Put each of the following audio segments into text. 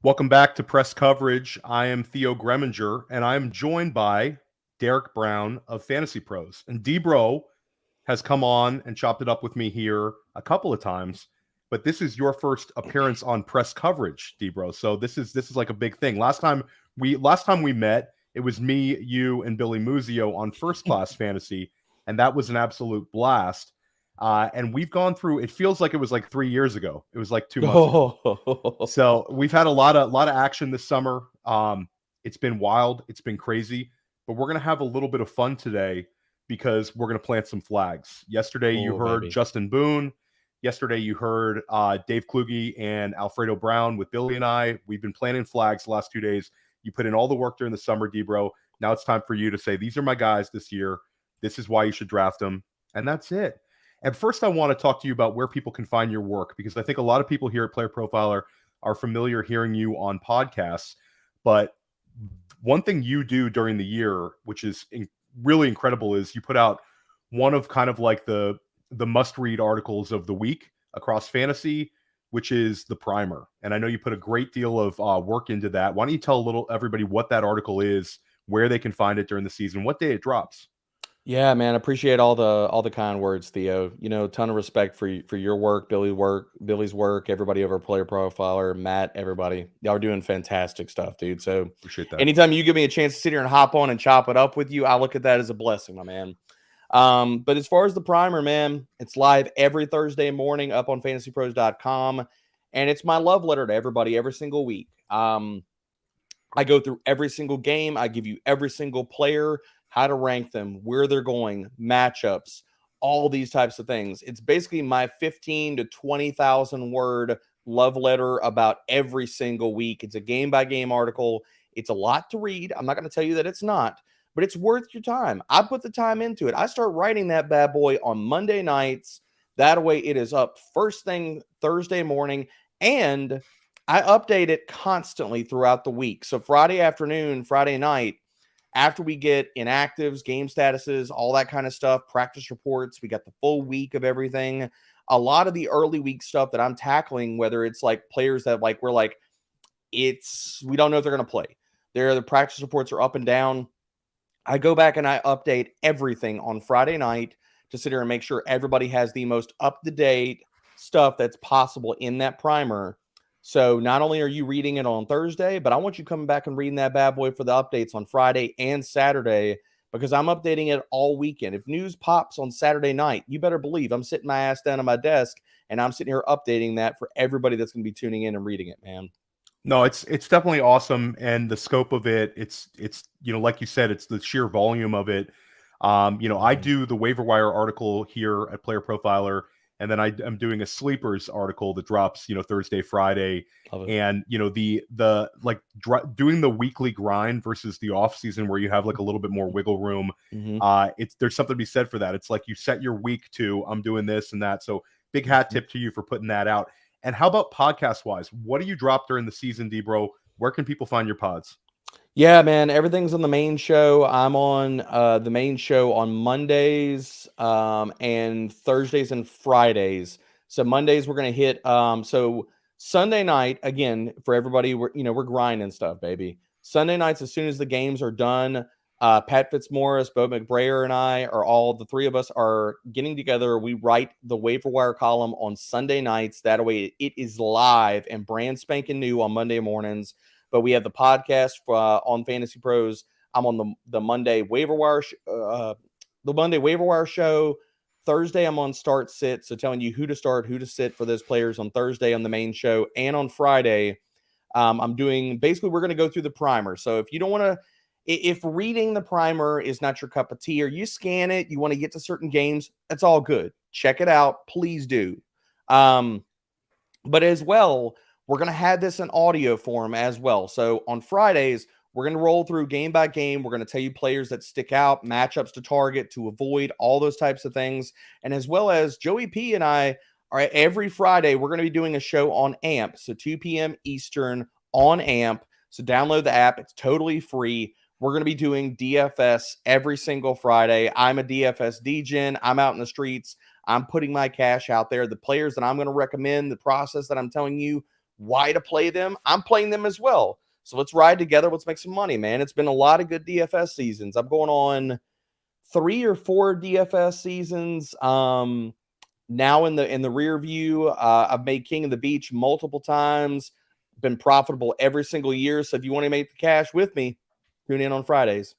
Welcome back to Press Coverage. I am Theo Gremminger, and I am joined by Derek Brown of Fantasy Pros. And D-Bro has come on and chopped it up with me here a couple of times, but this is your first appearance on Press Coverage, D-Bro. So this is like a big thing. Last time we met, it was me, you, and Billy Muzio on First Class Fantasy, and that was an absolute blast. And we've gone through, it feels like it was like 3 years ago. It was like 2 months ago. So we've had a lot of action this summer. It's been wild. It's been crazy, but we're going to have a little bit of fun today because we're going to plant some flags. Yesterday, you heard Justin Boone. Yesterday, you heard Dave Kluge and Alfredo Brown with Billy and I. We've been planting flags the last 2 days. You put in all the work during the summer, D-Bro. Now it's time for you to say, these are my guys this year. This is why you should draft them. And that's it. And first, I want to talk to you about where people can find your work, because I think a lot of people here at Player Profiler are familiar hearing you on podcasts. But one thing you do during the year, which is really incredible, is you put out one of kind of like the must-read articles of the week across fantasy, which is the primer. And I know you put a great deal of work into that. Why don't you tell everybody what that article is, where they can find it during the season, what day it drops? Yeah, man, appreciate all the kind words, Theo. You know, ton of respect for your work, Billy's work, everybody over Player Profiler, Matt, everybody. Y'all are doing fantastic stuff, dude. So appreciate that. Anytime you give me a chance to sit here and hop on and chop it up with you, I look at that as a blessing, my man. But as far as the primer, man, it's live every Thursday morning up on fantasypros.com, and it's my love letter to everybody every single week. I go through every single game. I give you every single player, how to rank them, where they're going, matchups, all these types of things. It's basically my 15 to 20,000 word love letter about every single week. It's a game-by-game article. It's a lot to read. I'm not going to tell you that it's not, but it's worth your time. I put the time into it. I start writing that bad boy on Monday nights. That way it is up first thing Thursday morning, and I update it constantly throughout the week. So Friday afternoon, Friday night, after we get inactives, game statuses, all that kind of stuff, practice reports, we got the full week of everything. A lot of the early week stuff that I'm tackling, whether it's like players that like we're like, we don't know if they're going to play. The practice reports are up and down. I go back and I update everything on Friday night to sit here and make sure everybody has the most up-to-date stuff that's possible in that primer. So not only are you reading it on Thursday, but I want you coming back and reading that bad boy for the updates on Friday and Saturday, because I'm updating it all weekend. If news pops on Saturday night, you better believe I'm sitting my ass down at my desk and I'm sitting here updating that for everybody that's going to be tuning in and reading it, man. No, it's definitely awesome. And the scope of it, it's like you said, it's the sheer volume of it. I do the waiver wire article here at Player Profiler, and then I'm doing a sleepers article that drops, Thursday, Friday. And, doing the weekly grind versus the off season where you have like a little bit more wiggle room. There's something to be said for that. It's like you set your week to, I'm doing this and that. So big hat tip to you for putting that out. And how about podcast wise? What do you drop during the season, D-Bro? Where can people find your pods? Yeah, man, everything's on the main show. I'm on the main show on Mondays and Thursdays and Fridays. So Mondays we're going to hit so Sunday night, again, for everybody, we're grinding stuff, baby. Sunday nights, as soon as the games are done, Pat Fitzmaurice, Bo McBrayer, and I the three of us are getting together. We write the waiver wire column on Sunday nights. That way it is live and brand spanking new on Monday mornings. But we have the podcast on Fantasy Pros. I'm on the Monday waiver wire, show. Thursday, I'm on Start Sit, so telling you who to start, who to sit for those players on Thursday on the main show, and on Friday, I'm doing basically we're going to go through the primer. So if you don't want to, if reading the primer is not your cup of tea, or you scan it, you want to get to certain games, that's all good. Check it out, please do. But as well, we're going to have this in audio form as well. So on Fridays, we're going to roll through game by game. We're going to tell you players that stick out, matchups to target, to avoid, all those types of things. And as well as Joey P and I are every Friday, we're going to be doing a show on AMP. So 2 p.m. Eastern on AMP. So download the app. It's totally free. we're going to be doing DFS every single Friday. I'm a DFS degen. I'm out in the streets. I'm putting my cash out there. The players that I'm going to recommend, the process that I'm telling you why to play them, I'm playing them as well. So let's ride together. Let's make some money, man. It's been a lot of good DFS seasons. I'm going on 3 or 4 DFS seasons. Now in the rear view, I've made King of the Beach multiple times, been profitable every single year. So if you want to make the cash with me, tune in on Fridays.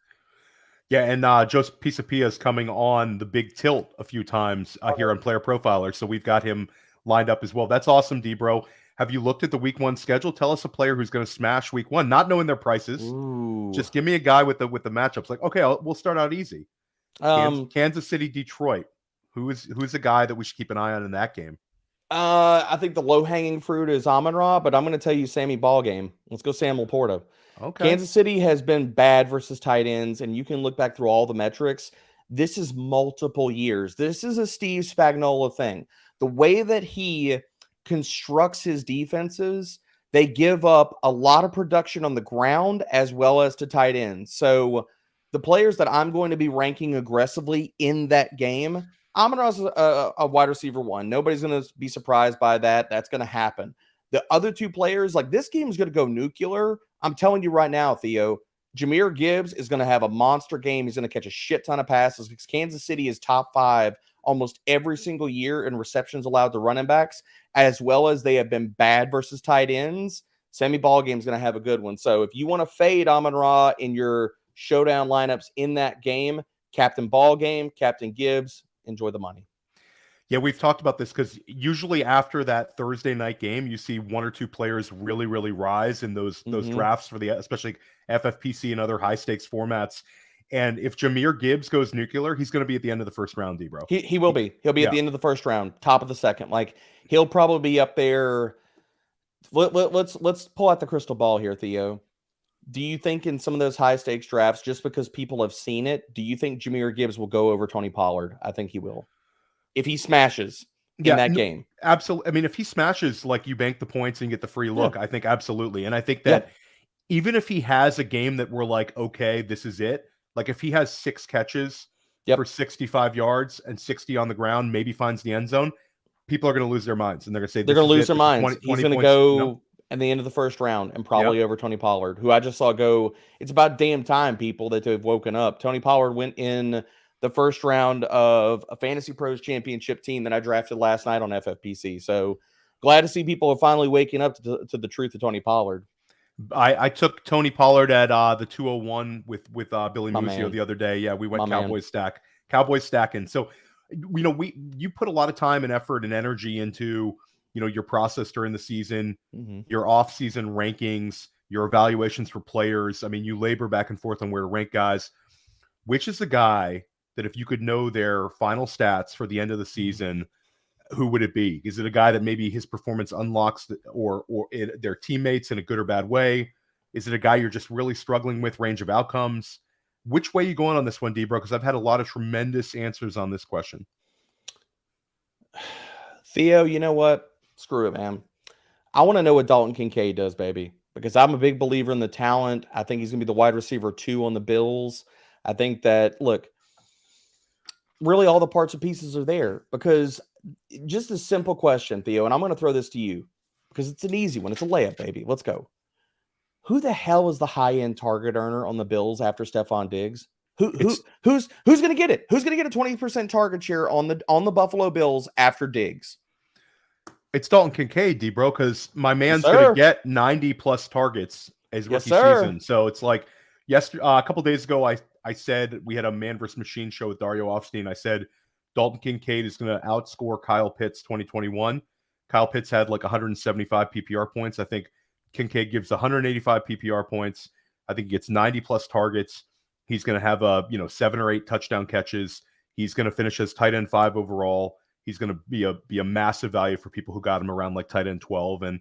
Yeah, and Joseph Pisapia is coming on the Big Tilt a few times here on Player Profiler, so we've got him lined up as well. That's awesome, D-Bro. Have you looked at the Week 1 schedule? Tell us a player who's going to smash Week 1, not knowing their prices. Ooh. Just give me a guy with the matchups. Like, okay, we'll start out easy. Kansas City, Detroit. Who's the guy that we should keep an eye on in that game? I think the low-hanging fruit is Amon-Ra, but I'm going to tell you Sammy Ballgame. Let's go Sam Laporta. Okay. Kansas City has been bad versus tight ends, and you can look back through all the metrics. This is multiple years. This is a Steve Spagnuolo thing. The way that he constructs his defenses, they give up a lot of production on the ground as well as to tight ends. So the players that I'm going to be ranking aggressively in that game, Amon-Ra's a wide receiver 1. Nobody's going to be surprised by that. That's going to happen. The other 2 players, like this game is going to go nuclear. I'm telling you right now, Theo, Jahmyr Gibbs is going to have a monster game. He's going to catch a shit ton of passes because Kansas City is top 5 almost every single year in receptions allowed to running backs, as well as they have been bad versus tight ends. Sammy Ballgame is going to have a good one. So if you want to fade Amon-Ra in your showdown lineups in that game, Captain Ballgame, Captain Gibbs, enjoy the money. Yeah, we've talked about this because usually after that Thursday night game, you see 1 or 2 players really, really rise in those drafts for the especially FFPC and other high stakes formats. And if Jahmyr Gibbs goes nuclear, he's going to be at the end of the first round, D-Bro. He will be. He'll be at the end of the first round, top of the second. Like he'll probably be up there. Let's pull out the crystal ball here, Theo. Do you think in some of those high stakes drafts, just because people have seen it, do you think Jahmyr Gibbs will go over Tony Pollard? I think he will. If he smashes in that game. Absolutely. I mean, if he smashes, like you bank the points and get the free look, I think absolutely. And I think that even if he has a game that we're like, okay, this is it. Like if he has 6 catches for 65 yards and 60 on the ground, maybe finds the end zone, people are going to lose their minds. And they're going to say, they're going to lose their minds. 20 He's going to go at the end of the first round and probably over Tony Pollard, who I just saw go. It's about damn time, people, that they've woken up. Tony Pollard went in the first round of a Fantasy Pros championship team that I drafted last night on FFPC. So glad to see people are finally waking up to the truth of Tony Pollard. I took Tony Pollard at the 201 with Billy Musio the other day. Yeah, we went Cowboys stacking. So, you put a lot of time and effort and energy into, your process during the season, your off-season rankings, your evaluations for players. I mean, you labor back and forth on where to rank guys. Which is the guy that if you could know their final stats for the end of the season, who would it be? Is it a guy that maybe his performance unlocks their teammates in a good or bad way? Is it a guy you're just really struggling with range of outcomes? Which way are you going on this one, D-Bro? Because I've had a lot of tremendous answers on this question. Theo, you know what? Screw it, man. I want to know what Dalton Kincaid does, baby, because I'm a big believer in the talent. I think he's going to be the wide receiver 2 on the Bills. I think that, look, really all the parts and pieces are there, because just a simple question, Theo, and I'm going to throw this to you because it's an easy one. It's a layup, baby. Let's go. Who the hell is the high-end target earner on the Bills after Stephon Diggs? Who's going to get it? Who's going to get a 20% target share on the Buffalo Bills after Diggs? It's Dalton Kincaid, D-Bro, because my man's going to get 90-plus targets as rookie season. So it's like a couple days ago, I said we had a man versus machine show with Dario Offstein. I said Dalton Kincaid is going to outscore Kyle Pitts 2021. Kyle Pitts had like 175 PPR points. I think Kincaid gives 185 PPR points. I think he gets 90-plus targets. He's going to have 7 or 8 touchdown catches. He's going to finish as tight end 5 overall. He's going to be a massive value for people who got him around like tight end 12. And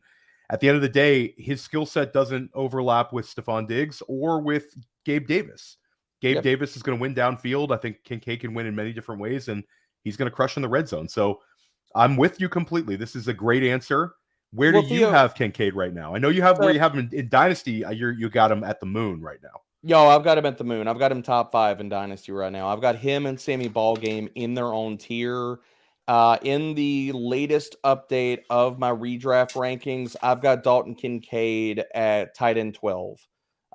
at the end of the day, his skill set doesn't overlap with Stephon Diggs or with Gabe Davis. Gabe Davis is going to win downfield. I think Kincaid can win in many different ways, and he's going to crush in the red zone. So I'm with you completely. This is a great answer. Where do you have Kincaid right now? I know you have where you have him in Dynasty. You got him at the moon right now. Yo, I've got him at the moon. I've got him top 5 in Dynasty right now. I've got him and Sammy Ballgame in their own tier. In the latest update of my redraft rankings, I've got Dalton Kincaid at tight end 12.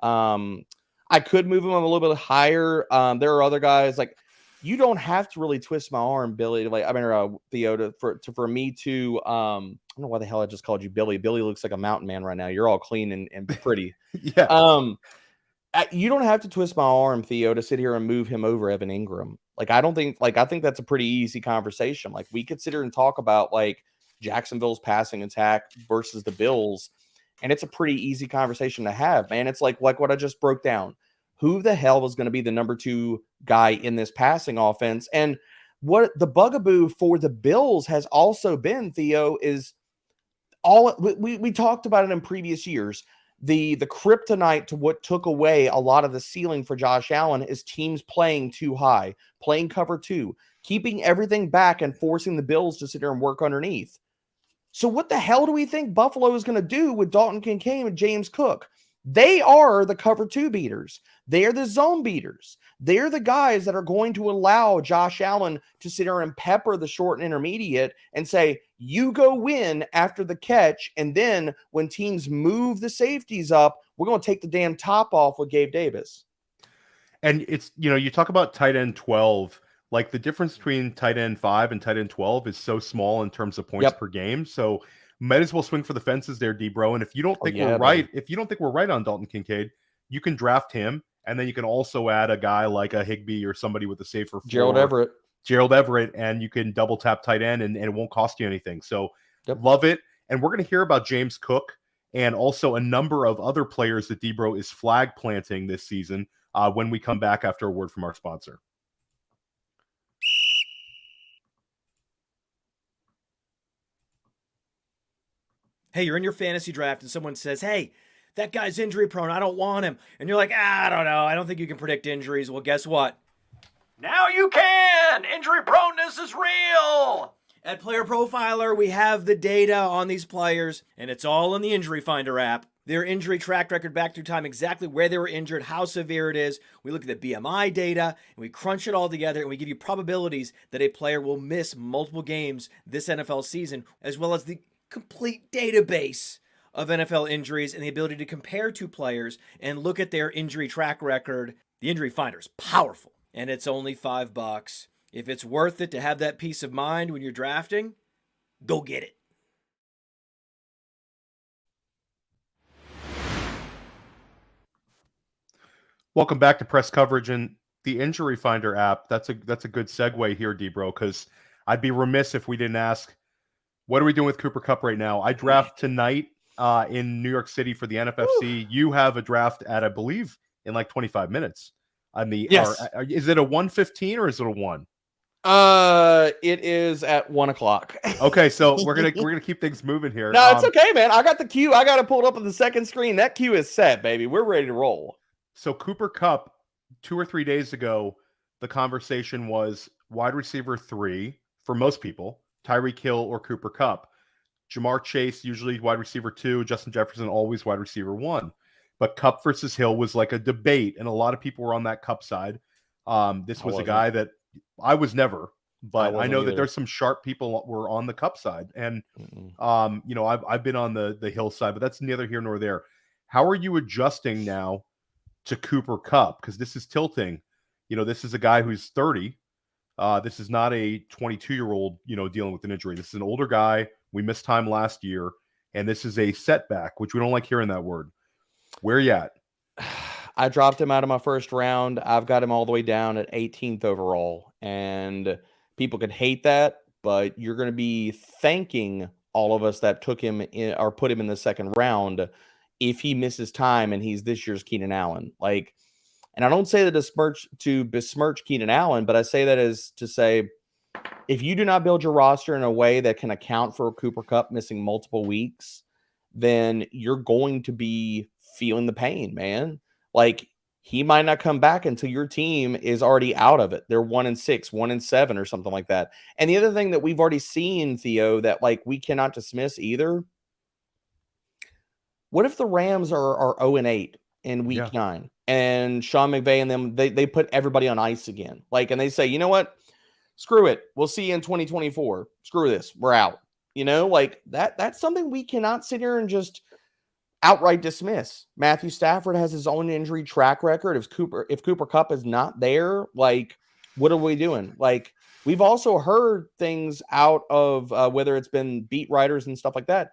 I could move him a little bit higher. There are other guys like you don't have to really twist my arm, Billy. Theo, for me to I don't know why the hell I just called you Billy. Billy looks like a mountain man right now. You're all clean and pretty. Yeah. You don't have to twist my arm, Theo, to sit here and move him over Evan Ingram. I think that's a pretty easy conversation. Like we could sit here and talk about like Jacksonville's passing attack versus the Bills. And it's a pretty easy conversation to have, man. It's like what I just broke down. Who the hell was going to be the number 2 guy in this passing offense? And what the bugaboo for the Bills has also been, Theo, is all we talked about it in previous years. The kryptonite to what took away a lot of the ceiling for Josh Allen is teams playing too high, playing cover 2, keeping everything back and forcing the Bills to sit there and work underneath. So what the hell do we think Buffalo is going to do with Dalton Kincaid and James Cook? They are the cover 2 beaters. They are the zone beaters. They're the guys that are going to allow Josh Allen to sit there and pepper the short and intermediate and say, you go win after the catch. And then when teams move the safeties up, we're going to take the damn top off with Gabe Davis. And it's, you talk about tight end 12, like the difference between tight end 5 and tight end 12 is so small in terms of points per game. So might as well swing for the fences there, D-Bro. And if you don't think we're right, if you don't think we're right on Dalton Kincaid, you can draft him. And then you can also add a guy like a Higbee or somebody with a safer floor. Gerald Everett, and you can double tap tight end and it won't cost you anything. So love it. And we're going to hear about James Cook and also a number of other players that D-Bro is flag planting this season when we come back after a word from our sponsor. Hey, you're in your fantasy draft and someone says, hey, that guy's injury prone. I don't want him. And you're like, I don't know. I don't think you can predict injuries. Well, guess what? Now you can. Injury proneness is real. At Player Profiler, we have the data on these players, and it's all in the Injury Finder app. Their injury track record back through time, exactly where they were injured, how severe it is. We look at the BMI data, and we crunch it all together, and we give you probabilities that a player will miss multiple games this NFL season, as well as the complete database of NFL injuries and the ability to compare two players and look at their injury track record. The Injury Finder is powerful, and it's only $5. If it's worth it to have that peace of mind when you're drafting, go get it. Welcome back to Press Coverage and the Injury Finder app. That's a good segue here, D-Bro, because I'd be remiss if we didn't ask, what are we doing with Cooper Kupp right now? I draft tonight in New York City for the NFFC. You have a draft at, I believe, in like 25 minutes. Yes. Is it a 1:15 or is it a 1? It is at 1:00. Okay, so we're gonna keep things moving here. No, it's okay, man. I got the queue. I got it pulled up on the second screen. That queue is set, baby. We're ready to roll. So Cooper Kupp, 2 or 3 days ago, the conversation was wide receiver 3 for most people, Tyreek Hill or Cooper Kupp. Jamar Chase, usually wide receiver 2, Justin Jefferson, always wide receiver 1. But Kupp versus Hill was like a debate, and a lot of people were on that Kupp side. This was a guy that I was never, but I know that there's some sharp people were on the Kupp side. And, I've been on the Hill side, but that's neither here nor there. How are you adjusting now to Cooper Kupp? Because this is tilting. This is a guy who's 30. This is not a 22-year-old, dealing with an injury. This is an older guy. We missed time last year, and this is a setback, which we don't like hearing that word. Where are you at? I dropped him out of my first round. I've got him all the way down at 18th overall, and people could hate that, but you're going to be thanking all of us that took him in or put him in the second round if he misses time and he's this year's Keenan Allen. And I don't say that to besmirch Keenan Allen, but I say that as to say, if you do not build your roster in a way that can account for Cooper Kupp missing multiple weeks, then you're going to be feeling the pain, man. He might not come back until your team is already out of it. They're 1-6, 1-7, or something like that. And the other thing that we've already seen, Theo, that we cannot dismiss either. What if the Rams are 0-8 in week 9? and Sean McVay and them, they put everybody on ice again. Like, and they say, you know what? Screw it. We'll see you in 2024. Screw this. We're out. You know, like that's something we cannot sit here and just outright dismiss. Matthew Stafford has his own injury track record. If Cooper Kupp is not there, like, what are we doing? Like, we've also heard things out of whether it's been beat writers and stuff like that.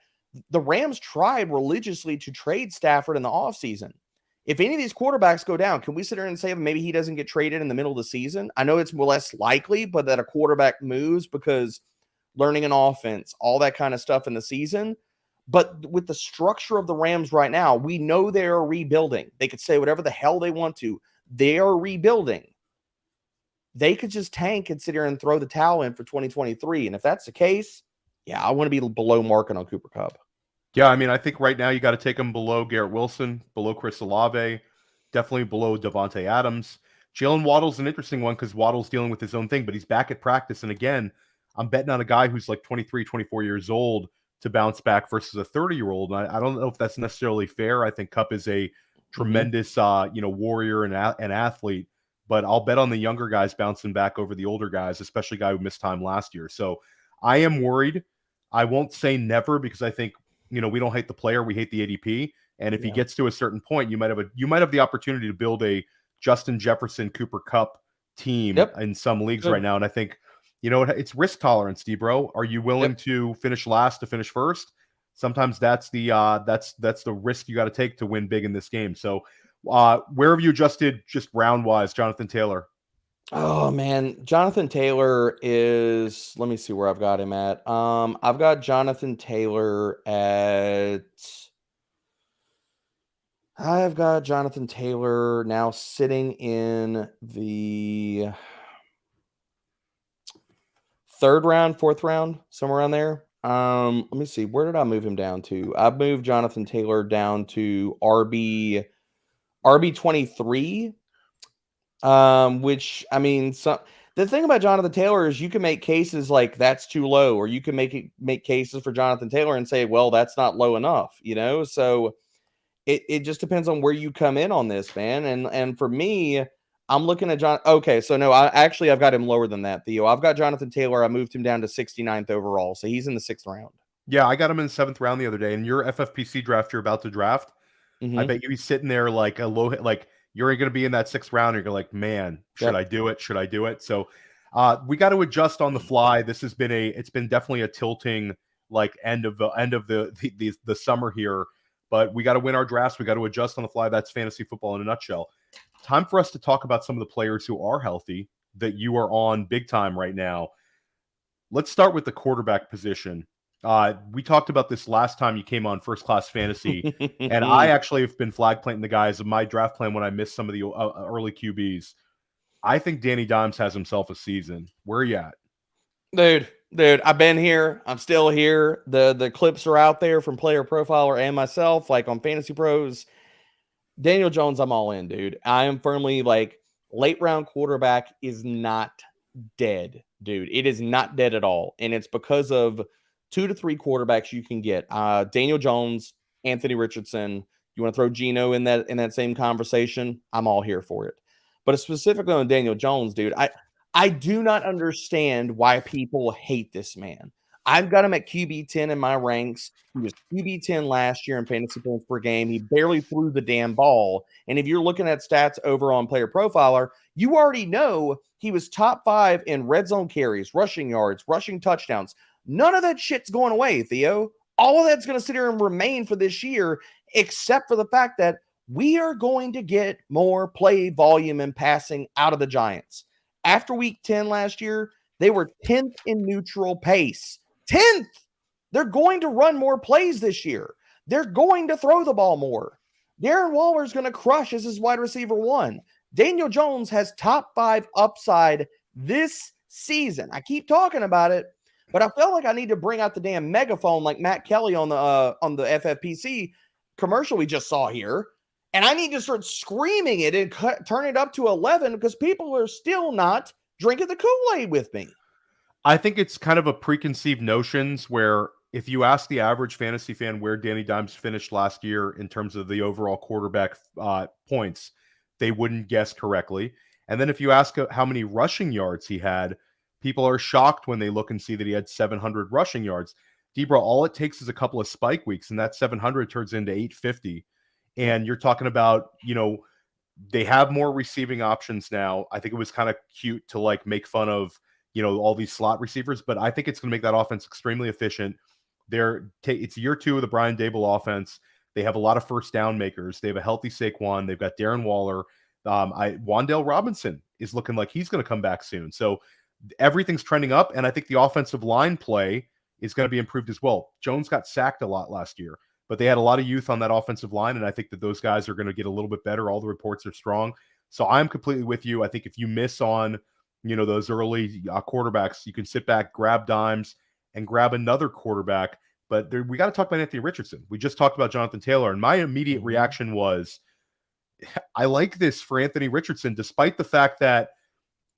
The Rams tried religiously to trade Stafford in the offseason. If any of these quarterbacks go down, can we sit here and say maybe he doesn't get traded in the middle of the season? I know it's less likely, but that a quarterback moves because learning an offense, all that kind of stuff in the season. But with the structure of the Rams right now, we know they are rebuilding. They could say whatever the hell they want to. They are rebuilding. They could just tank and sit here and throw the towel in for 2023. And if that's the case, yeah, I want to be below market on Cooper Kupp. Yeah, I mean, I think right now you got to take him below Garrett Wilson, below Chris Olave, definitely below Devontae Adams. Jalen Waddle's an interesting one because Waddle's dealing with his own thing, but he's back at practice. And again, I'm betting on a guy who's like 23, 24 years old to bounce back versus a 30-year-old. I don't know if that's necessarily fair. I think Kupp is a tremendous, warrior and athlete, but I'll bet on the younger guys bouncing back over the older guys, especially a guy who missed time last year. So I am worried. I won't say never because I think, we don't hate the player, we hate the ADP. And if he gets to a certain point, you might have the opportunity to build a Justin Jefferson, Cooper Kupp team in some leagues right now. And I think, it's risk tolerance, D-Bro. Are you willing to finish last to finish first? Sometimes that's the risk you got to take to win big in this game. So where have you adjusted just round wise, Jonathan Taylor? Oh man, Jonathan Taylor is, let me see where I've got him at. I've got Jonathan Taylor now sitting in the 3rd round, 4th round, somewhere around there. Let me see. Where did I move him down to? I've moved Jonathan Taylor down to RB 23. Which, I mean, the thing about Jonathan Taylor is you can make cases like that's too low, or you can make cases for Jonathan Taylor and say, well, that's not low enough, so it just depends on where you come in on this, man. And for me, I'm looking at okay, so no, I've got him lower than that, Theo. I've got Jonathan Taylor. I moved him down to 69th overall, so he's in the 6th round. Yeah, I got him in the 7th round the other day. In your FFPC draft you're about to draft, I bet you he's sitting there like a low hit, like you're going to be in that 6th round. And you're like, man, should I do it? Should I do it? So we got to adjust on the fly. This has been it's been definitely a tilting like end of the summer here, but we got to win our drafts. We got to adjust on the fly. That's fantasy football in a nutshell. Time for us to talk about some of the players who are healthy that you are on big time right now. Let's start with the quarterback position. We talked about this last time you came on First Class Fantasy, and I actually have been flag planting the guys of my draft plan when I missed some of the early QBs. I think Danny Dimes has himself a season. Where are you at? Dude, I've been here. I'm still here. The clips are out there from Player Profiler and myself, like on Fantasy Pros. Daniel Jones, I'm all in, dude. I am firmly like late round quarterback is not dead, dude. It is not dead at all. And it's because of 2 to 3 quarterbacks you can get. Daniel Jones, Anthony Richardson. You want to throw Geno in that same conversation? I'm all here for it. But specifically on Daniel Jones, dude, I do not understand why people hate this man. I've got him at QB 10 in my ranks. He was QB 10 last year in fantasy points per game. He barely threw the damn ball. And if you're looking at stats over on Player Profiler, you already know he was top 5 in red zone carries, rushing yards, rushing touchdowns. None of that shit's going away, Theo. All of that's going to sit here and remain for this year, except for the fact that we are going to get more play volume and passing out of the Giants. After week 10 last year, they were 10th in neutral pace. 10th! They're going to run more plays this year. They're going to throw the ball more. Darren Waller is going to crush as his wide receiver 1. Daniel Jones has top 5 upside this season. I keep talking about it, but I felt like I need to bring out the damn megaphone like Matt Kelly on the FFPC commercial we just saw here. And I need to start screaming it and turn it up to 11 because people are still not drinking the Kool-Aid with me. I think it's kind of a preconceived notions where if you ask the average fantasy fan where Danny Dimes finished last year in terms of the overall quarterback points, they wouldn't guess correctly. And then if you ask how many rushing yards he had, people are shocked when they look and see that he had 700 rushing yards. Debro, all it takes is a couple of spike weeks, and that 700 turns into 850. And you're talking about, they have more receiving options now. I think it was kind of cute to like make fun of, all these slot receivers, but I think it's going to make that offense extremely efficient. It's year 2 of the Brian Daboll offense. They have a lot of first down makers. They have a healthy Saquon. They've got Darren Waller. Wan'Dale Robinson is looking like he's going to come back soon. So everything's trending up, and I think the offensive line play is going to be improved as well. Jones got sacked a lot last year, but they had a lot of youth on that offensive line, and I think that those guys are going to get a little bit better. All the reports are strong. So I'm completely with you. I think if you miss on, those early quarterbacks, you can sit back, grab dimes, and grab another quarterback. But we got to talk about Anthony Richardson. We just talked about Jonathan Taylor, and my immediate reaction was, I like this for Anthony Richardson, despite the fact that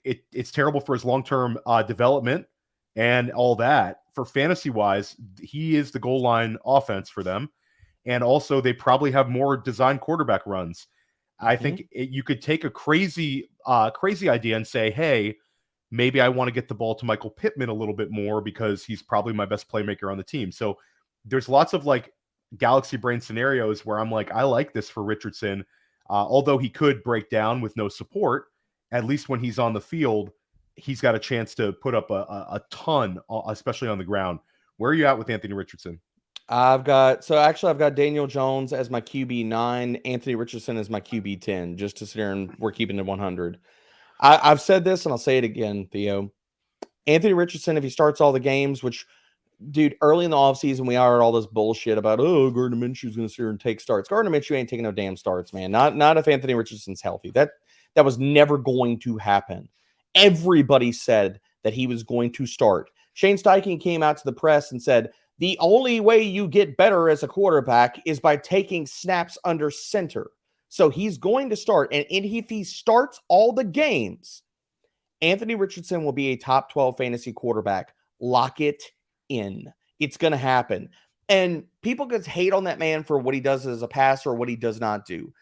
it's terrible for his long-term development and all that. For fantasy-wise, he is the goal line offense for them. And also, they probably have more design quarterback runs. I think you could take a crazy idea and say, hey, maybe I want to get the ball to Michael Pittman a little bit more because he's probably my best playmaker on the team. So there's lots of like galaxy brain scenarios where I'm like, I like this for Richardson. Although he could break down with no support, at least when he's on the field, he's got a chance to put up a ton, especially on the ground. Where are you at with Anthony Richardson? I've got Daniel Jones as my QB9, Anthony Richardson as my QB10, just to sit here and we're keeping it 100. I've said this and I'll say it again, Theo. Anthony Richardson, if he starts all the games, which, dude, early in the offseason, we heard all this bullshit about, Gardner Minshew's going to sit here and take starts. Gardner Minshew ain't taking no damn starts, man. Not if Anthony Richardson's healthy. That was never going to happen. Everybody said that he was going to start. Shane Steichen came out to the press and said, the only way you get better as a quarterback is by taking snaps under center. So he's going to start. And if he starts all the games, Anthony Richardson will be a top 12 fantasy quarterback. Lock it in. It's going to happen. And people could hate on that man for what he does as a passer or what he does not do.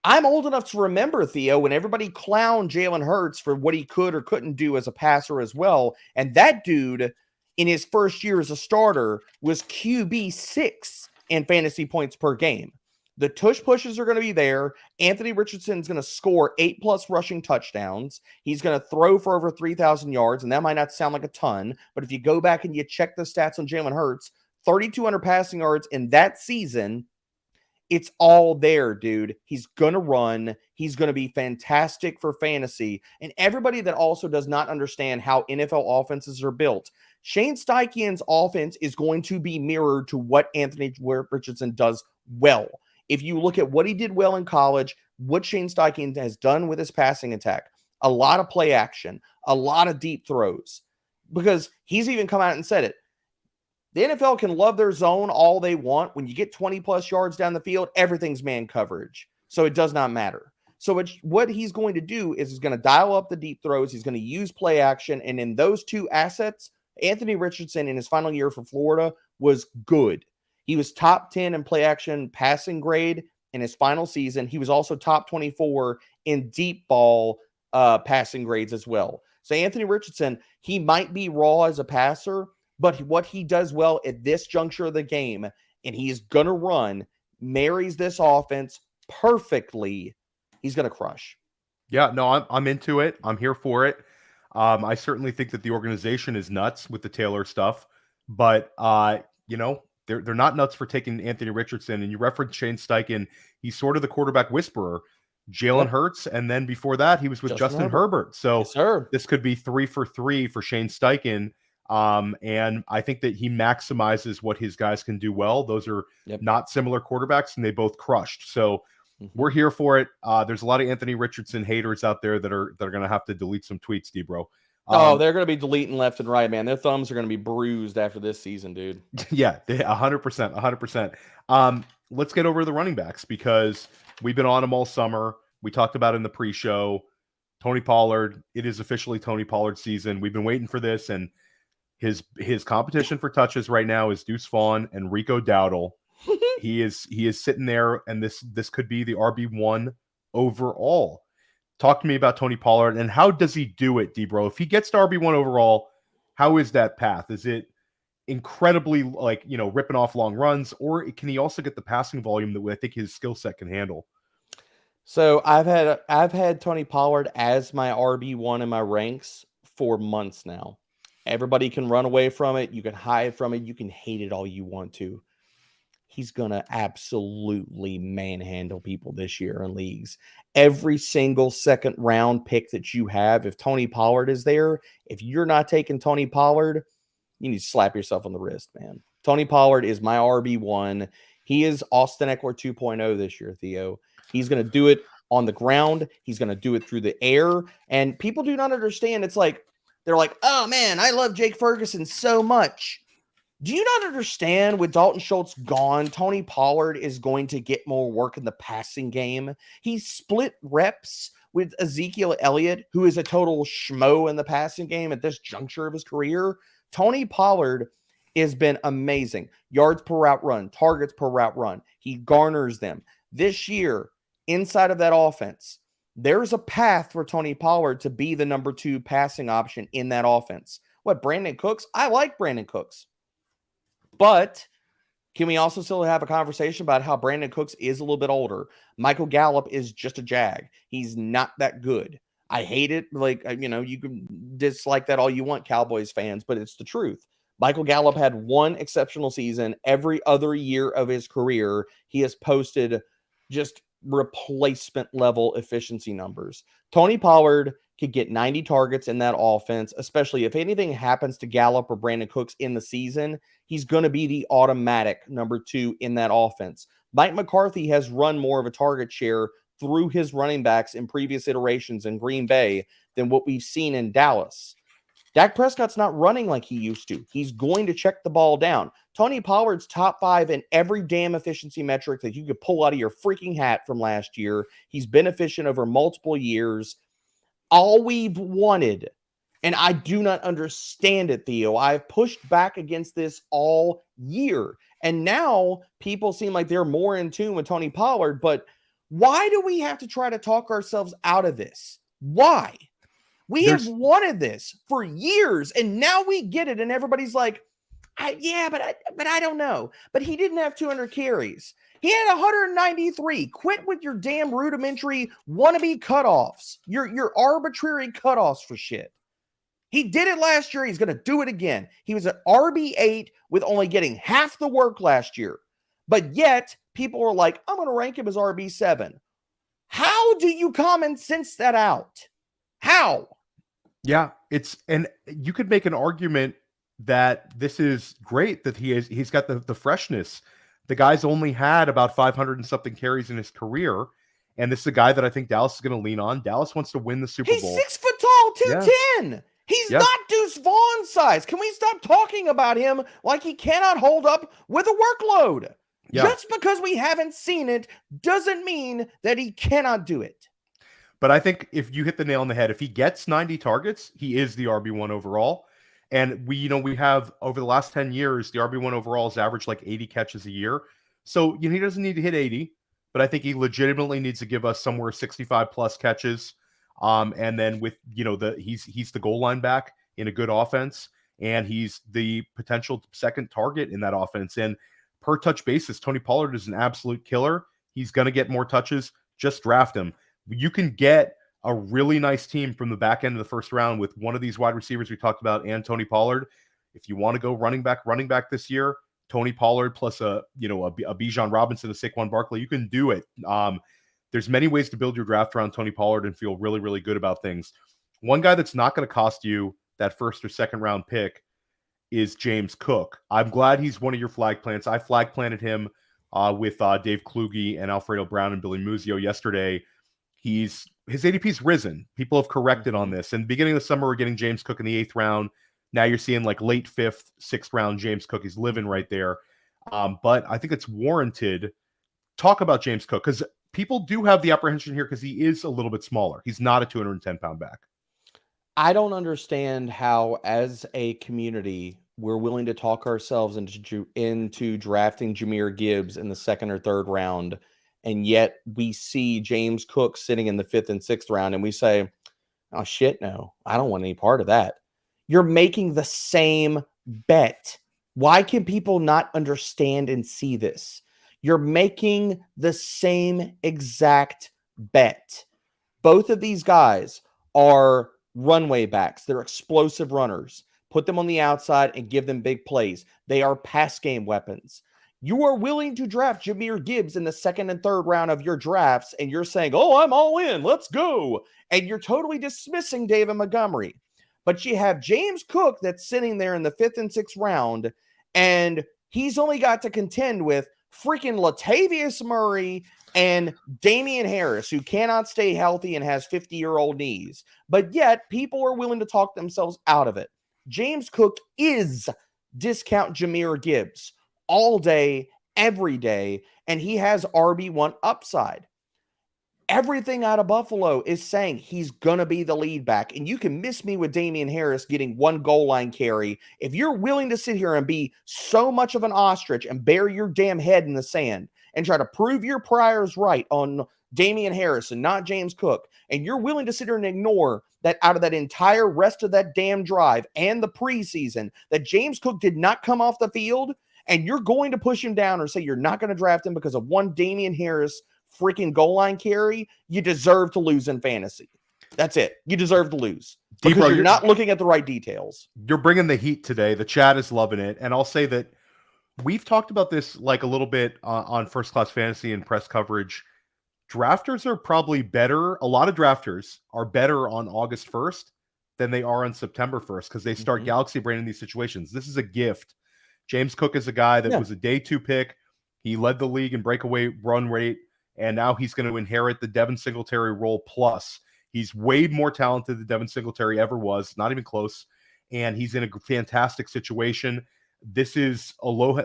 I'm old enough to remember, Theo, when everybody clowned Jalen Hurts for what he could or couldn't do as a passer as well. And that dude, in his first year as a starter, was QB6 in fantasy points per game. The tush pushes are going to be there. Anthony Richardson's going to score 8+ rushing touchdowns. He's going to throw for over 3,000 yards, and that might not sound like a ton, but if you go back and you check the stats on Jalen Hurts, 3,200 passing yards in that season, it's all there, dude. He's going to run. He's going to be fantastic for fantasy. And everybody that also does not understand how NFL offenses are built, Shane Steichen's offense is going to be mirrored to what Anthony Richardson does well. If you look at what he did well in college, what Shane Steichen has done with his passing attack, a lot of play action, a lot of deep throws, because he's even come out and said it. The NFL can love their zone all they want. When you get 20+ yards down the field, everything's man coverage. So it does not matter. So what he's going to do is he's going to dial up the deep throws. He's going to use play action. And in those two assets, Anthony Richardson in his final year for Florida was good. He was top 10 in play action passing grade in his final season. He was also top 24 in deep ball passing grades as well. So Anthony Richardson, he might be raw as a passer, but what he does well at this juncture of the game, and he's going to run, marries this offense perfectly. He's going to crush. Yeah, no, I'm into it. I'm here for it. I certainly think that the organization is nuts with the Taylor stuff, but they're not nuts for taking Anthony Richardson. And you referenced Shane Steichen. He's sort of the quarterback whisperer. Jalen Hurts, and then before that, he was with Justin Herbert. So yes, this could be 3 for 3 for Shane Steichen. And I think that he maximizes what his guys can do well. Those are not similar quarterbacks, and they both crushed. So we're here for it. There's a lot of Anthony Richardson haters out there that are going to have to delete some tweets, D-Bro. They're going to be deleting left and right, man. Their thumbs are going to be bruised after this season, dude. Yeah, 100%. Let's get over to the running backs because we've been on them all summer. We talked about it in the pre-show. Tony Pollard. It is officially Tony Pollard season. We've been waiting for this, and his competition for touches right now is Deuce Vaughn and Rico Dowdle. He is sitting there, and this could be the RB1 overall. Talk to me about Tony Pollard and how does he do it, D-Bro? If he gets to RB1 overall, how is that path? Is it incredibly ripping off long runs, or can he also get the passing volume that I think his skill set can handle? So I've had Tony Pollard as my RB1 in my ranks for months now. Everybody can run away from it. You can hide from it. You can hate it all you want to. He's going to absolutely manhandle people this year in leagues. Every single second round pick that you have, if Tony Pollard is there, if you're not taking Tony Pollard, you need to slap yourself on the wrist, man. Tony Pollard is my RB1. He is Austin Eckler 2.0 this year, Theo. He's going to do it on the ground. He's going to do it through the air. And people do not understand. It's like, they're like, oh man, I love Jake Ferguson so much. Do you not understand with Dalton Schultz gone, Tony Pollard is going to get more work in the passing game? He split reps with Ezekiel Elliott, who is a total schmo in the passing game at this juncture of his career. Tony Pollard has been amazing. Yards per route run, targets per route run. He garners them. This year, inside of that offense, there's a path for Tony Pollard to be the number 2 passing option in that offense. What, Brandon Cooks? I like Brandon Cooks. But can we also still have a conversation about how Brandon Cooks is a little bit older? Michael Gallup is just a jag. He's not that good. I hate it. You can dislike that all you want, Cowboys fans, but it's the truth. Michael Gallup had one exceptional season. Every other year of his career, he has posted just replacement level efficiency numbers. Tony Pollard could get 90 targets in that offense, especially if anything happens to Gallup or Brandon Cooks in the season. He's going to be the automatic number 2 in that offense. Mike McCarthy has run more of a target share through his running backs in previous iterations in Green Bay than what we've seen in Dallas. Dak Prescott's not running like he used to. He's going to check the ball down. Tony Pollard's top 5 in every damn efficiency metric that you could pull out of your freaking hat from last year. He's been efficient over multiple years. All we've wanted, and I do not understand it, Theo. I've pushed back against this all year. And now people seem like they're more in tune with Tony Pollard. But why do we have to try to talk ourselves out of this? Why? We have wanted this for years, and now we get it, and everybody's like, but I don't know. But he didn't have 200 carries. He had 193. Quit with your damn rudimentary wannabe cutoffs. Your arbitrary cutoffs for shit. He did it last year. He's going to do it again. He was at RB8 with only getting half the work last year. But yet, people are like, I'm going to rank him as RB7. How do you common sense that out? How? Yeah, and you could make an argument that this is great that he's got the freshness. The guy's only had about 500 and something carries in his career, and this is a guy that I think Dallas is going to lean on. Dallas wants to win the Super Bowl. He's 6 foot tall, 210. Yeah. He's not Deuce Vaughn size. Can we stop talking about him like he cannot hold up with a workload? Yeah. Just because we haven't seen it doesn't mean that he cannot do it. But I think if you hit the nail on the head, if he gets 90 targets, he is the RB1 overall. And we have over the last 10 years, the RB1 overall has averaged like 80 catches a year. So he doesn't need to hit 80, but I think he legitimately needs to give us somewhere 65 plus catches. And then with, he's the goal line back in a good offense, and he's the potential second target in that offense. And per touch basis, Tony Pollard is an absolute killer. He's going to get more touches. Just draft him. You can get a really nice team from the back end of the first round with one of these wide receivers we talked about and Tony Pollard. If you want to go running back this year, Tony Pollard plus a Bijan Robinson, a Saquon Barkley, you can do it. There's many ways to build your draft around Tony Pollard and feel really, really good about things. One guy that's not going to cost you that first or second round pick is James Cook. I'm glad he's one of your flag plants. I flag planted him with Dave Kluge and Alfredo Brown and Billy Muzio yesterday. His ADP's risen. People have corrected on this. And beginning of the summer, we're getting James Cook in the 8th round. Now you're seeing like late 5th, 6th round James Cook. He's living right there. But I think it's warranted. Talk about James Cook, because people do have the apprehension here because he is a little bit smaller. He's not a 210-pound back. I don't understand how, as a community, we're willing to talk ourselves into drafting Jahmyr Gibbs in the 2nd or 3rd round And yet we see James Cook sitting in the 5th and 6th round, and we say, oh, shit, no, I don't want any part of that. You're making the same bet. Why can people not understand and see this? You're making the same exact bet. Both of these guys are runway backs. They're explosive runners. Put them on the outside and give them big plays. They are pass game weapons. You are willing to draft Jahmyr Gibbs in the 2nd and 3rd round of your drafts, and you're saying, oh, I'm all in. Let's go. And you're totally dismissing David Montgomery. But you have James Cook that's sitting there in the 5th and 6th round, and he's only got to contend with freaking Latavius Murray and Damian Harris, who cannot stay healthy and has 50-year-old knees. But yet, people are willing to talk themselves out of it. James Cook is discount Jahmyr Gibbs all day, every day, and he has RB1 upside. Everything out of Buffalo is saying he's going to be the lead back. And you can miss me with Damian Harris getting 1 goal line carry. If you're willing to sit here and be so much of an ostrich and bury your damn head in the sand and try to prove your priors right on Damian Harris and not James Cook, and you're willing to sit here and ignore that out of that entire rest of that damn drive and the preseason that James Cook did not come off the field, and you're going to push him down or say you're not going to draft him because of 1 Damian Harris freaking goal line carry, you deserve to lose in fantasy. That's it. You deserve to lose because Bro, you're not looking at the right details. You're bringing the heat today. The chat is loving it. And I'll say that we've talked about this like a little bit on First Class Fantasy and press coverage. Drafters are probably better. A lot of drafters are better on August 1st than they are on September 1st because they start galaxy brain in these situations. This is a gift. James Cook is a guy that was a day 2 pick. He led the league in breakaway run rate. And now he's going to inherit the Devin Singletary role plus. He's way more talented than Devin Singletary ever was, not even close. And he's in a fantastic situation. This is a low,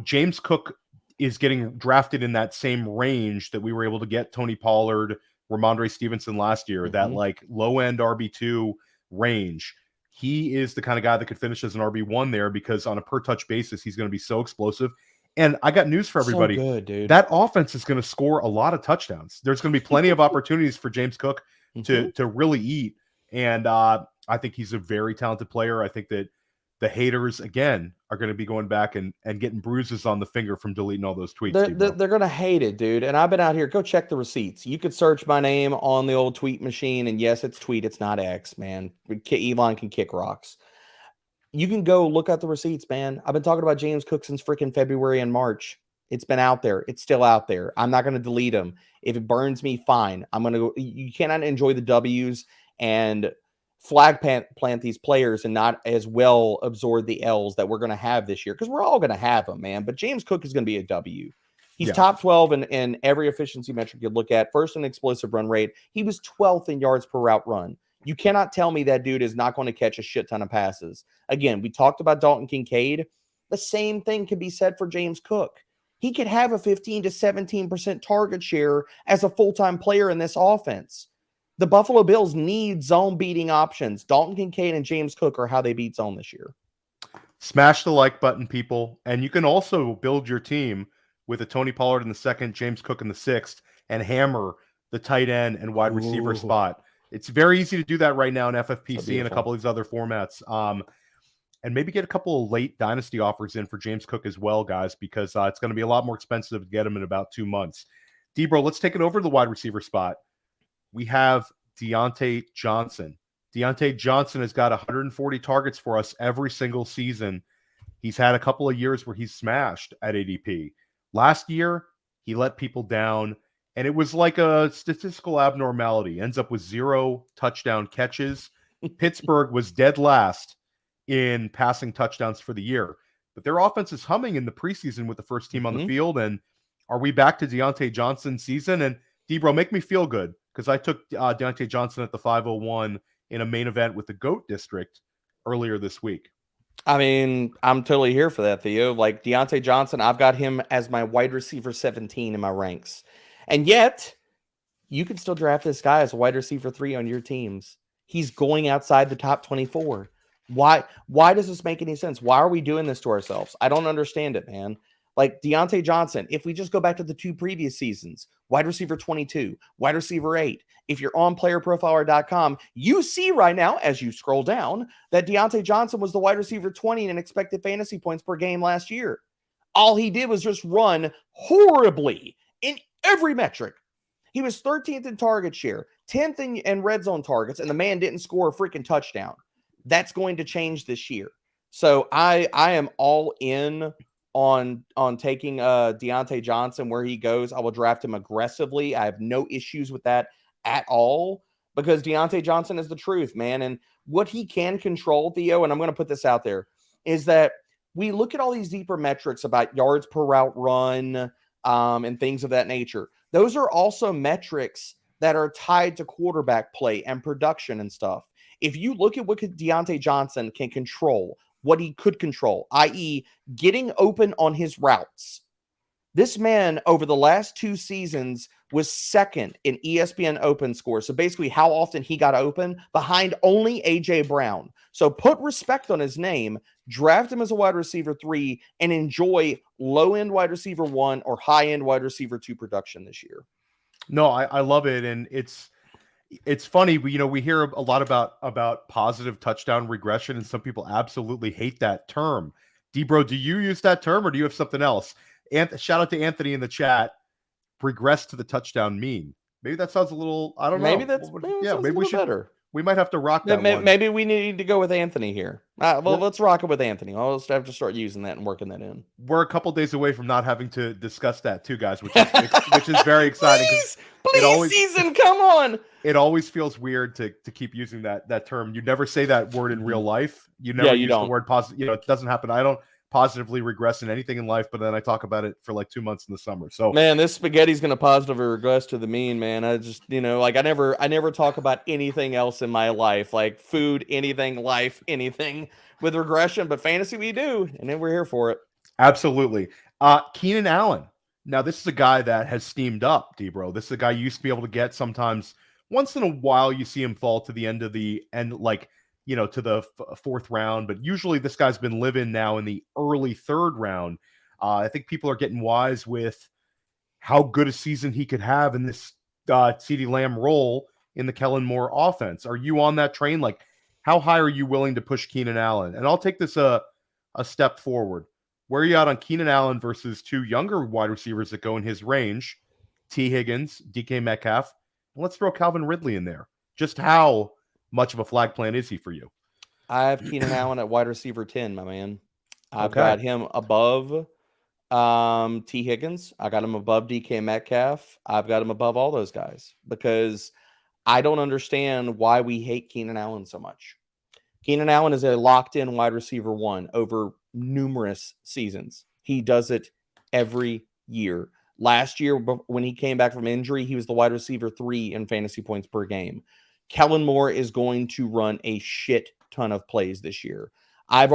James Cook is getting drafted in that same range that we were able to get Tony Pollard, Ramondre Stevenson last year, that like low-end RB2 range. He is the kind of guy that could finish as an RB1 there because on a per-touch basis, he's going to be so explosive. And I got news for everybody. So good, dude. That offense is going to score a lot of touchdowns. There's going to be plenty of opportunities for James Cook to really eat. And I think he's a very talented player. I think that the haters, again, are going to be going back and getting bruises on the finger from deleting all those tweets. They're going to hate it, dude. And I've been out here. Go check the receipts. You could search my name on the old tweet machine. And yes, it's tweet. It's not X, man. Elon can kick rocks. You can go look at the receipts, man. I've been talking about James Cook since freaking February and March. It's been out there. It's still out there. I'm not going to delete them. If it burns me, fine. I'm going to go. You cannot enjoy the W's and flag plant these players and not as well absorb the L's that we're going to have this year because we're all going to have them, man. But James Cook is going to be a W. He's top 12 in every efficiency metric you look at. First in explosive run rate. He was 12th in yards per route run. You cannot tell me that dude is not going to catch a shit ton of passes. Again, we talked about Dalton Kincaid. The same thing can be said for James Cook. He could have a 15 to 17% target share as a full-time player in this offense. The Buffalo Bills need zone-beating options. Dalton Kincaid and James Cook are how they beat zone this year. Smash the like button, people. And you can also build your team with a Tony Pollard in the 2nd, James Cook in the 6th, and hammer the tight end and wide receiver spot. It's very easy to do that right now in FFPC and a couple of these other formats. And maybe get a couple of late dynasty offers in for James Cook as well, guys, because it's going to be a lot more expensive to get him in about 2 months. D-Bro, let's take it over to the wide receiver spot. We have Deontay Johnson. Deontay Johnson has got 140 targets for us every single season. He's had a couple of years where he's smashed at ADP. Last year, he let people down. And it was like a statistical abnormality. Ends up with 0 touchdown catches. Pittsburgh was dead last in passing touchdowns for the year. But their offense is humming in the preseason with the first team on the field. And are we back to Deontay Johnson season? And D-Bro, make me feel good because I took Deontay Johnson at the 501 in a main event with the GOAT District earlier this week. I mean, I'm totally here for that, Theo. Like Deontay Johnson, I've got him as my wide receiver 17 in my ranks. And yet, you can still draft this guy as a wide receiver 3 on your teams. He's going outside the top 24. Why does this make any sense? Why are we doing this to ourselves? I don't understand it, man. Like Deontay Johnson, if we just go back to the 2 previous seasons, wide receiver 22, wide receiver 8. If you're on playerprofiler.com, you see right now, as you scroll down, that Deontay Johnson was the wide receiver 20 in expected fantasy points per game last year. All he did was just run horribly in every metric. He was 13th in target share, 10th in red zone targets, and the man didn't score a freaking touchdown. That's going to change this year. So I am all in on taking Deontay Johnson where he goes. I will draft him aggressively. I have no issues with that at all because Deontay Johnson is the truth, man. And what he can control, Theo, and I'm going to put this out there, is that we look at all these deeper metrics about yards per route run and things of that nature. Those are also metrics that are tied to quarterback play and production and stuff. If you look at what Deontay Johnson can control, what he could control, i.e. getting open on his routes, this man over the last 2 seasons was second in ESPN open score. So basically how often he got open, behind only A.J. Brown. So put respect on his name, draft him as a wide receiver 3, and enjoy low-end wide receiver 1 or high-end wide receiver 2 production this year. No, I love it. And it's funny. We hear a lot about positive touchdown regression, and some people absolutely hate that term. D-Bro, do you use that term or do you have something else? Shout out to Anthony in the chat. Regress to the touchdown mean. Maybe that sounds a little, I don't know. Maybe we should. Better. We might have to rock that one. Maybe we need to go with Anthony here. Let's rock it with Anthony. I'll just have to start using that and working that in. We're a couple days away from not having to discuss that too, guys, which is very exciting. Please, season, come on. It always feels weird to keep using that term. You never say that word in real life. You never use the word positive. It doesn't happen. I don't positively regress in anything in life, but then I talk about it for like 2 months in the summer. So man, this spaghetti's gonna positively regress to the mean, man. I just I never talk about anything else in my life, like food, anything, life, anything with regression, but fantasy we do, and then we're here for it. Absolutely. Keenan Allen. Now this is a guy that has steamed up, D-Bro. This is a guy you used to be able to get sometimes. Once in a while you see him fall to the end, to the 4th round, but usually this guy's been living now in the early 3rd round. I think people are getting wise with how good a season he could have in this CeeDee Lamb role in the Kellen Moore offense. Are you on that train? Like, how high are you willing to push Keenan Allen? And I'll take this a step forward. Where are you at on Keenan Allen versus 2 younger wide receivers that go in his range, T. Higgins, DK Metcalf, and let's throw Calvin Ridley in there. Just how much of a flag plan is he for you? I have Keenan Allen at wide receiver 10, my man. I've got him above T. Higgins. I got him above DK Metcalf. I've got him above all those guys because I don't understand why we hate Keenan Allen so much. Keenan Allen is a locked-in wide receiver 1 over numerous seasons. He does it every year. Last year, when he came back from injury, he was the wide receiver 3 in fantasy points per game. Kellen Moore is going to run a shit ton of plays this year. I'm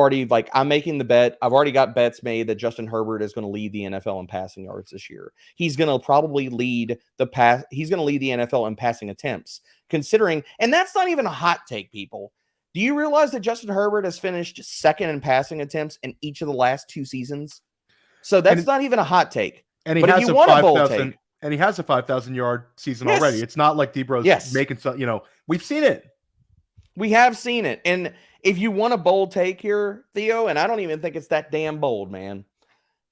making the bet. I've already got bets made that Justin Herbert is going to lead the NFL in passing yards this year. He's going to probably lead the NFL in passing attempts, considering, and that's not even a hot take, people. Do you realize that Justin Herbert has finished 2nd in passing attempts in each of the last 2 seasons? So that's not even a hot take. And he has a 5,000. And he has a 5,000-yard season already. It's not like D-Bro's making some, we've seen it. We have seen it. And if you want a bold take here, Theo, and I don't even think it's that damn bold, man,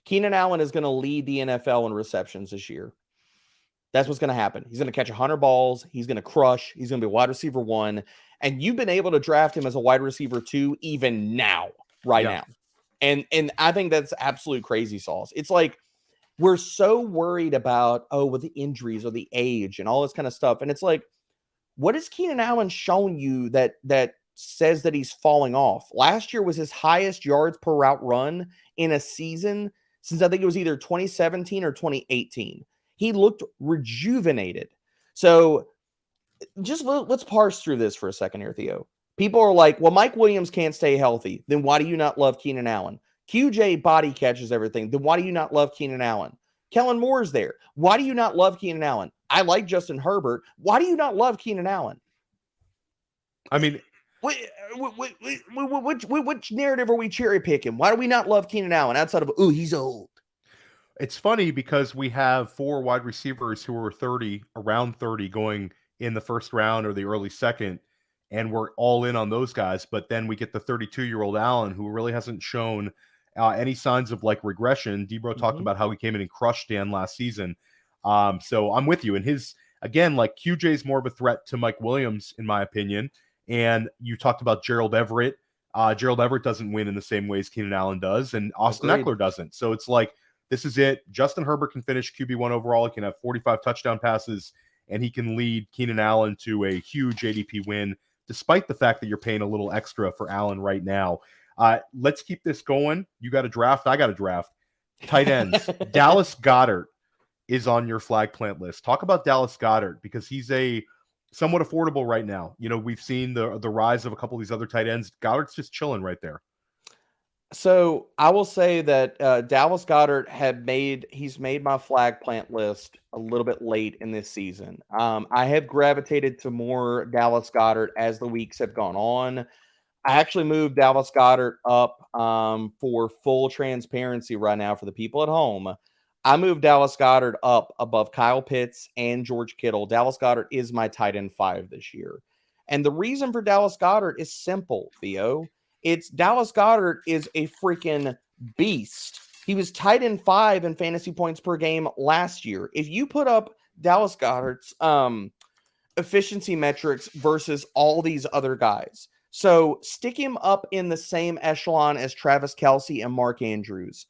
Keenan Allen is going to lead the NFL in receptions this year. That's what's going to happen. He's going to catch 100 balls. He's going to crush. He's going to be wide receiver 1. And you've been able to draft him as a wide receiver 2 even now, now. And I think that's absolute crazy sauce. It's like, we're so worried about, with the injuries or the age and all this kind of stuff. And it's like, what has Keenan Allen shown you that says that he's falling off? Last year was his highest yards per route run in a season since I think it was either 2017 or 2018. He looked rejuvenated. So just let's parse through this for a second here, Theo. People are like, well, Mike Williams can't stay healthy. Then why do you not love Keenan Allen? QJ body catches everything. Then why do you not love Keenan Allen? Kellen Moore is there. Why do you not love Keenan Allen? I like Justin Herbert. Why do you not love Keenan Allen? I mean, which narrative are we cherry picking? Why do we not love Keenan Allen outside of, he's old? It's funny because we have 4 wide receivers who are 30, around 30, going in the first round or the early second, and we're all in on those guys. But then we get the 32-year-old Allen, who really hasn't shown any signs of like regression. Debro talked about how he came in and crushed Dan last season. So I'm with you. And his, again, like QJ is more of a threat to Mike Williams, in my opinion. And you talked about Gerald Everett. Gerald Everett doesn't win in the same ways Keenan Allen does, and Austin Eckler doesn't. So it's like, this is it. Justin Herbert can finish QB1 overall. He can have 45 touchdown passes, and he can lead Keenan Allen to a huge ADP win, despite the fact that you're paying a little extra for Allen right now. Let's keep this going. You got a draft. I got a draft. Tight ends. Dallas Goedert is on your flag plant list. Talk about Dallas Goedert, because he's a somewhat affordable right now. You know, we've seen the rise of a couple of these other tight ends. Goddard's just chilling right there. So I will say that Dallas Goedert he's made my flag plant list a little bit late in this season. I have gravitated to more Dallas Goedert as the weeks have gone on. I actually moved Dallas Goedert up for full transparency right now for the people at home. I moved Dallas Goedert up above Kyle Pitts and George Kittle. Dallas Goedert is my tight end 5 this year. And the reason for Dallas Goedert is simple, Theo. It's Dallas Goedert is a freaking beast. He was tight end 5 in fantasy points per game last year. If you put up Dallas Goedert's efficiency metrics versus all these other guys, so stick him up in the same echelon as Travis Kelce and Mark Andrews.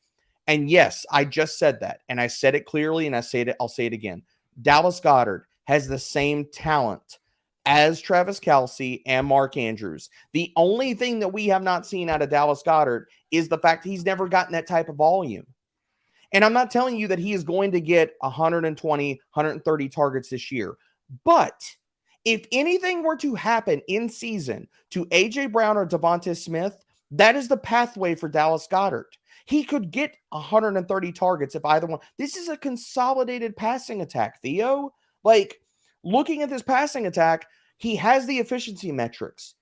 And yes, I just said that, and I said it clearly, and I'll say it again. Dallas Goedert has the same talent as Travis Kelce and Mark Andrews. The only thing that we have not seen out of Dallas Goedert is the fact he's never gotten that type of volume. And I'm not telling you that he is going to get 120, 130 targets this year. But if anything were to happen in season to A.J. Brown or Devonta Smith, that is the pathway for Dallas Goedert. He could get 130 targets if either one. This is a consolidated passing attack, Theo. Like, looking at this passing attack, he has the efficiency metrics.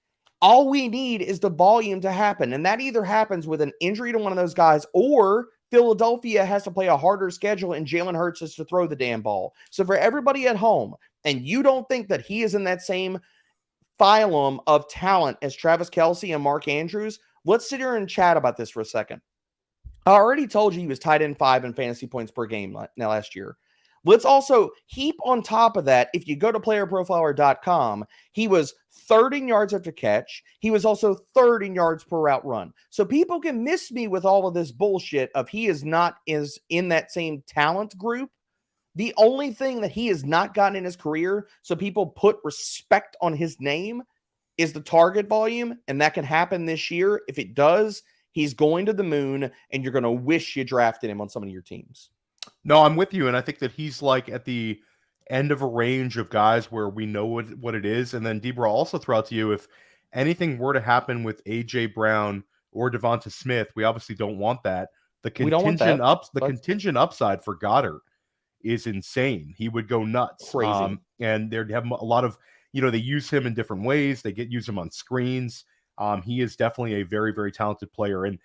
All we need is the volume to happen. And that either happens with an injury to one of those guys, or Philadelphia has to play a harder schedule and Jalen Hurts has to throw the damn ball. So for everybody at home, and you don't think that he is in that same phylum of talent as Travis Kelce and Mark Andrews, let's sit here and chat about this for a second. I already told you he was tight end 5 in fantasy points per game last year. Let's also heap on top of that, if you go to playerprofiler.com, he was 3rd in yards after catch. He was also 3rd in yards per route run. So people can miss me with all of this bullshit of he is in that same talent group. The only thing that he has not gotten in his career, so people put respect on his name, is the target volume, and that can happen this year. If it does, he's going to the moon, and you're going to wish you drafted him on some of your teams. No, I'm with you, and I think that he's like at the end of a range of guys where we know what it is. And then Debra, also throw out to you, if anything were to happen with A.J. Brown or Devonta Smith, we obviously don't want that. The contingent contingent upside for Goedert is insane. He would go nuts. Crazy. And they'd have a lot of, they use him in different ways. They use him on screens. He is definitely a very, very talented player. And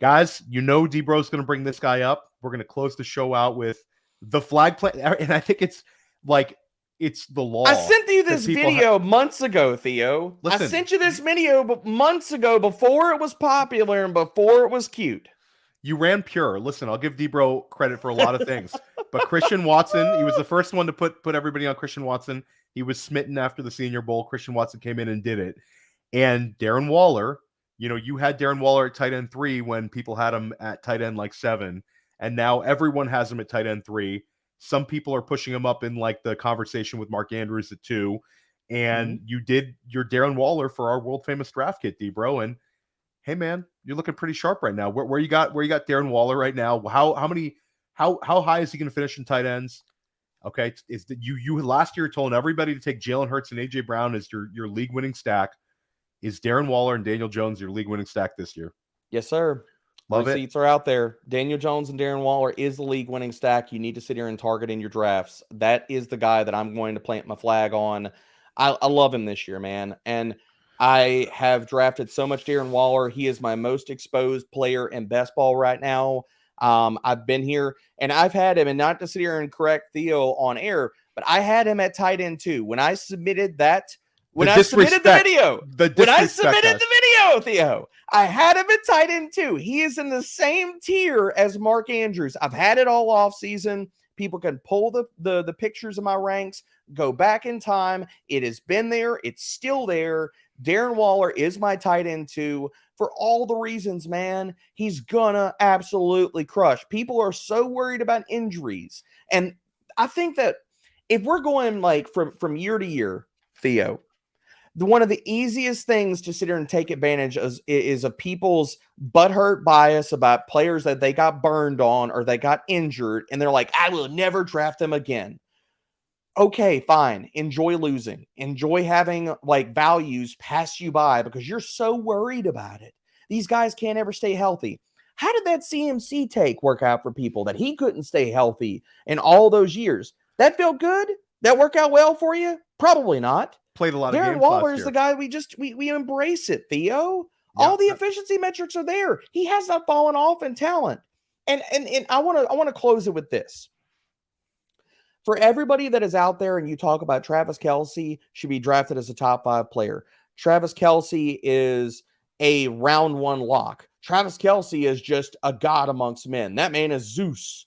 guys, Debro's going to bring this guy up. We're going to close the show out with the flag plant. And I think it's the law. I sent you this video months ago, Theo. Listen, I sent you this video months ago before it was popular and before it was cute. You ran pure. Listen, I'll give Debro credit for a lot of things. But Christian Watson, he was the first one to put everybody on Christian Watson. He was smitten after the Senior Bowl. Christian Watson came in and did it. And Darren Waller, you had Darren Waller at tight end 3 when people had him at tight end like 7. And now everyone has him at tight end 3. Some people are pushing him up in like the conversation with Mark Andrews at 2. And you did your Darren Waller for our world famous draft kit, Debro. And hey man, you're looking pretty sharp right now. Where you got Darren Waller right now? How high is he going to finish in tight ends? Okay, is that you last year told everybody to take Jalen Hurts and AJ Brown as your league winning stack? Is Darren Waller and Daniel Jones your league winning stack this year? Yes, sir. Love it. Receipts are out there. Daniel Jones and Darren Waller is the league winning stack. You need to sit here and target in your drafts. That is the guy that I'm going to plant my flag on. I love him this year, man. And I have drafted so much Darren Waller. He is my most exposed player in best ball right now. I've been here and I've had him, and not to sit here and correct Theo on air, but I had him at tight end too. When I submitted the video, Theo, I had him at tight end too. He is in the same tier as Mark Andrews. I've had it all off season. People can pull the pictures of my ranks, go back in time. It has been there. It's still there. Darren Waller is my tight end too, for all the reasons, man. He's gonna absolutely crush. People are so worried about injuries. And I think that if we're going like from year to year, Theo, one of the easiest things to sit here and take advantage is of people's butthurt bias about players that they got burned on or they got injured, and they're like, I will never draft them again. Okay, fine. Enjoy losing. Enjoy having like values pass you by because you're so worried about it. These guys can't ever stay healthy. How did that CMC take work out for people that he couldn't stay healthy in all those years? That felt good? That worked out well for you? Probably not. Played a lot of Darren games Waller last is year. the guy we embrace it, Theo. Yeah. All the efficiency metrics are there. He has not fallen off in talent. And I want to close it with this. For everybody that is out there and you talk about Travis Kelce should be drafted as a top 5 player. Travis Kelce is a round 1 lock. Travis Kelce is just a god amongst men. That man is Zeus.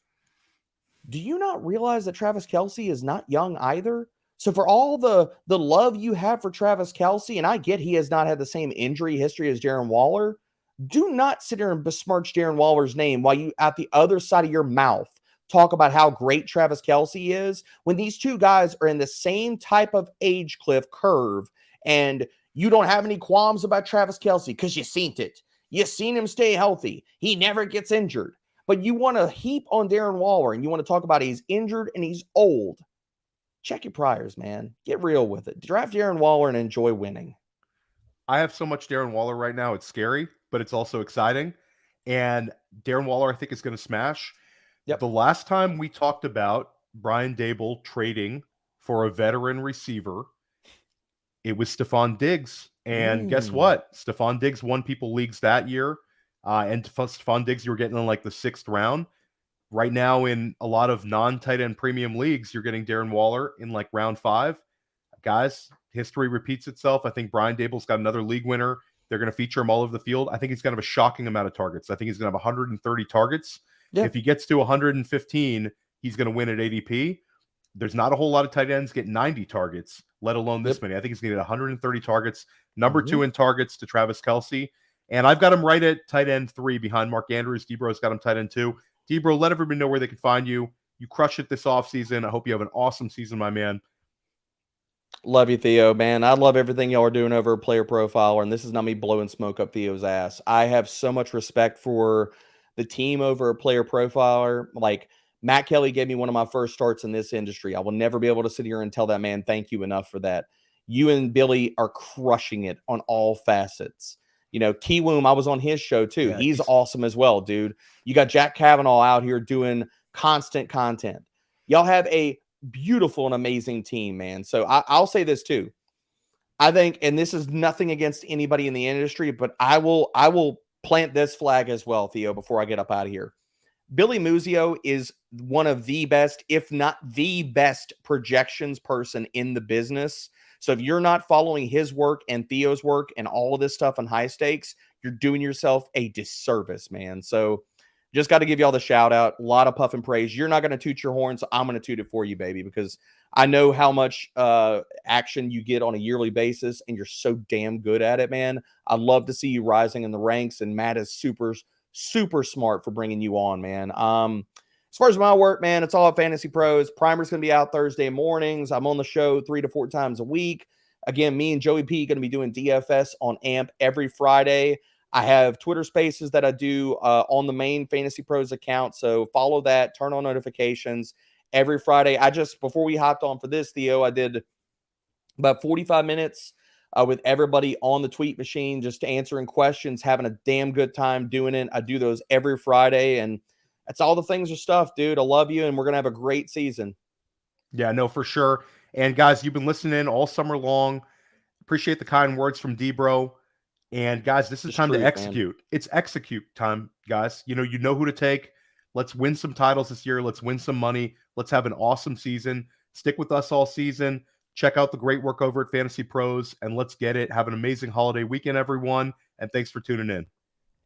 Do you not realize that Travis Kelce is not young either? So for all the love you have for Travis Kelce, and I get he has not had the same injury history as Darren Waller, do not sit here and besmirch Darren Waller's name while you, at the other side of your mouth, talk about how great Travis Kelce is when these two guys are in the same type of age cliff curve, and you don't have any qualms about Travis Kelce because you seen it. You seen him stay healthy. He never gets injured. But you want to heap on Darren Waller and you want to talk about he's injured and he's old. Check your priors, man. Get real with it. Draft Darren Waller and enjoy winning. I have so much Darren Waller right now. It's scary, but it's also exciting. And Darren Waller, I think, is going to smash. Yep. The last time we talked about Brian Dable trading for a veteran receiver, it was Stephon Diggs. And guess what? Stephon Diggs won people leagues that year. And Stephon Diggs, you were getting in like the 6th round. Right now, in a lot of non-tight end premium leagues, you're getting Darren Waller in like round 5. Guys, history repeats itself. I think Brian Dable's got another league winner. They're going to feature him all over the field. I think he's going to have a shocking amount of targets. I think he's going to have 130 targets. Yeah. If he gets to 115, he's going to win at ADP. There's not a whole lot of tight ends get 90 targets, let alone this many. I think he's going to get 130 targets. Number 2 in targets to Travis Kelce. And I've got him right at tight end 3 behind Mark Andrews. Debro's got him tight end 2. Debro, let everybody know where they can find you. You crush it this offseason. I hope you have an awesome season, my man. Love you, Theo, man. I love everything y'all are doing over at Player Profiler, and this is not me blowing smoke up Theo's ass. I have so much respect for the team over at Player Profiler. Like, Matt Kelly gave me one of my first starts in this industry. I will never be able to sit here and tell that man thank you enough for that. You and Billy are crushing it on all facets. You know, Kiwoom, I was on his show too. Yeah, he's awesome as well, dude. You got Jack Kavanaugh out here doing constant content. Y'all have a beautiful and amazing team, man. So I'll say this too. I think, and this is nothing against anybody in the industry, but I will plant this flag as well, Theo, before I get up out of here. Billy Muzio is one of the best, if not the best, projections person in the business. So if you're not following his work and Theo's work and all of this stuff on high stakes, you're doing yourself a disservice, man. So just got to give y'all the shout out. A lot of puff and praise. You're not going to toot your horn, so I'm going to toot it for you, baby, because I know how much action you get on a yearly basis, and you're so damn good at it, man. I love to see you rising in the ranks, and Matt is super, super smart for bringing you on, man. As far as my work, man, it's all at Fantasy Pros. Primer's going to be out Thursday mornings. I'm on the show 3 to 4 times a week. Again, me and Joey P going to be doing DFS on AMP every Friday. I have Twitter Spaces that I do on the main Fantasy Pros account, so follow that. Turn on notifications every Friday. Before we hopped on for this, Theo, I did about 45 minutes with everybody on the tweet machine, just answering questions, having a damn good time doing it. I do those every Friday, and that's all the things or stuff, dude. I love you, and we're going to have a great season. Yeah, no, for sure. And guys, you've been listening all summer long. Appreciate the kind words from Debro. And guys, this is time to execute. Man. It's execute time, guys. You know who to take. Let's win some titles this year. Let's win some money. Let's have an awesome season. Stick with us all season. Check out the great work over at Fantasy Pros, and let's get it. Have an amazing holiday weekend, everyone, and thanks for tuning in.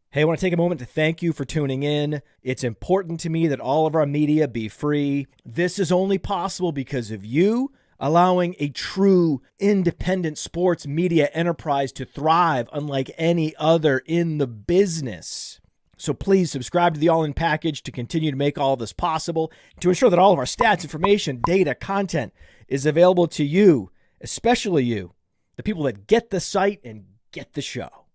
Hey, I want to take a moment to thank you for tuning in. It's important to me that all of our media be free. This is only possible because of you allowing a true independent sports media enterprise to thrive unlike any other in the business. So please subscribe to the All In Package to continue to make all of this possible, to ensure that all of our stats, information, data, content is available to you, especially you, the people that get the site and get the show.